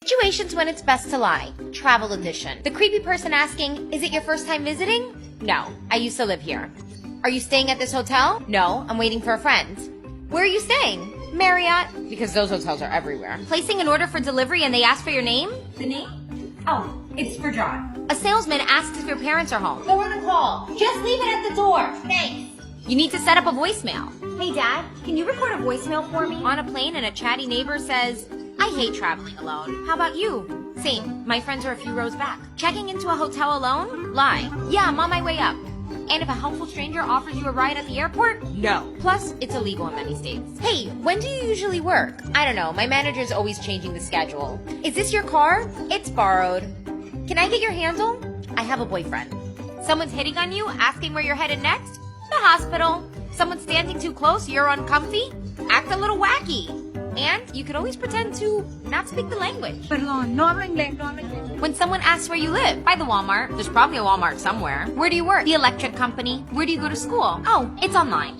Situations when it's best to lie. Travel edition. The creepy person asking, is it your first time visiting? No, I used to live here. Are you staying at this hotel? No, I'm waiting for a friend. Where are you staying? Marriott. Because those hotels are everywhere. Placing an order for delivery and they ask for your name? The name? Oh, it's for John. A salesman asks if your parents are home. They're on a call. Just leave it at the door. Thanks. You need to set up a voicemail. Hey, Dad, can you record a voicemail for me? On a plane and a chatty neighbor says, I hate traveling alone. How about you? Same. My friends are a few rows back. Checking into a hotel alone? Lie. Yeah, I'm on my way up. And if a helpful stranger offers you a ride at the airport? No. Plus, it's illegal in many states. Hey, when do you usually work? I don't know. My manager's always changing the schedule. Is this your car? It's borrowed. Can I get your handle? I have a boyfriend. Someone's hitting on you, asking where you're headed next? The hospital. Someone's standing too close, you're uncomfy? Act a little wacky. And you could always pretend to not speak the language. When someone asks where you live, by the Walmart. There's probably a Walmart somewhere. Where do you work? The electric company. Where do you go to school? Oh, it's online.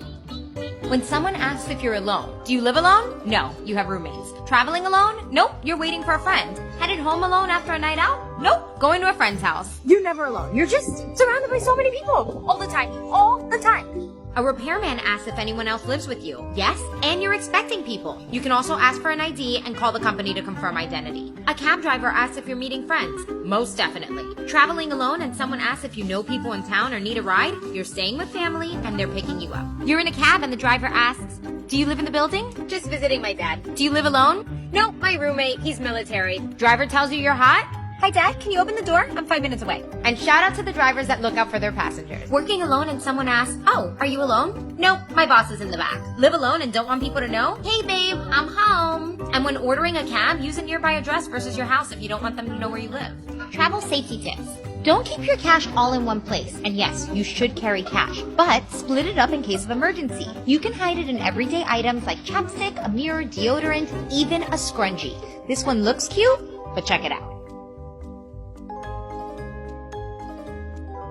When someone asks if you're alone, do you live alone? No, you have roommates. Traveling alone? Nope, you're waiting for a friend. Headed home alone after a night out? Nope, going to a friend's house. You're never alone. You're just surrounded by so many people. All the time. All the time. A repairman asks if anyone else lives with you. Yes, and you're expecting people. You can also ask for an ID and call the company to confirm identity. A cab driver asks if you're meeting friends. Most definitely. Traveling alone and someone asks if you know people in town or need a ride, you're staying with family and they're picking you up. You're in a cab and the driver asks, do you live in the building? Just visiting my dad. Do you live alone? No, my roommate. He's military. Driver tells you you're hot? Hi, Dad. Can you open the door? I'm 5 minutes away. And shout out to the drivers that look out for their passengers. Working alone and someone asks, oh, are you alone? Nope, my boss is in the back. Live alone and don't want people to know? Hey, babe, I'm home. And when ordering a cab, use a nearby address versus your house if you don't want them to know where you live. Travel safety tips. Don't keep your cash all in one place. And yes, you should carry cash, but split it up in case of emergency. You can hide it in everyday items like chapstick, a mirror, deodorant, even a scrunchie. This one looks cute, but check it out.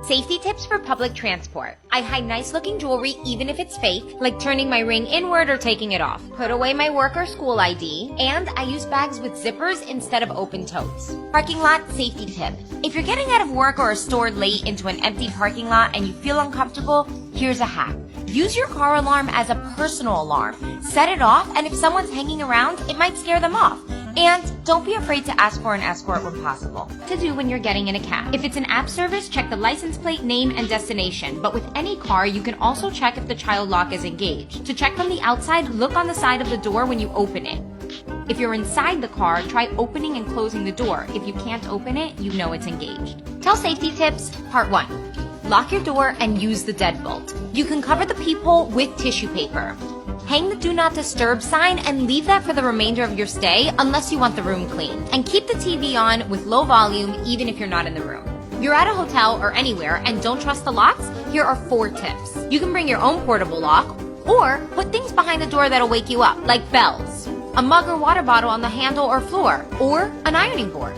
Safety tips for public transport. I hide nice-looking jewelry even if it's fake, like turning my ring inward or taking it off. Put away my work or school ID, and I use bags with zippers instead of open totes. Parking lot safety tip. If you're getting out of work or a store late into an empty parking lot and you feel uncomfortable, here's a hack. Use your car alarm as a personal alarm. Set it off, and if someone's hanging around, it might scare them off. And don't be afraid to ask for an escort when possible. To do when you're getting in a cab. If it's an app service, check the license plate, name, and destination. But with any car, you can also check if the child lock is engaged. To check from the outside, look on the side of the door when you open it. If you're inside the car, try opening and closing the door. If you can't open it, you know it's engaged. Tell safety tips, part 1. Lock your door and use the deadbolt. You can cover the peephole with tissue paper. Hang the do not disturb sign and leave that for the remainder of your stay unless you want the room clean. And keep the TV on with low volume even if you're not in the room. You're at a hotel or anywhere and don't trust the locks? Here are 4 tips. You can bring your own portable lock or put things behind the door that'll wake you up, like bells, a mug or water bottle on the handle or floor, or an ironing board.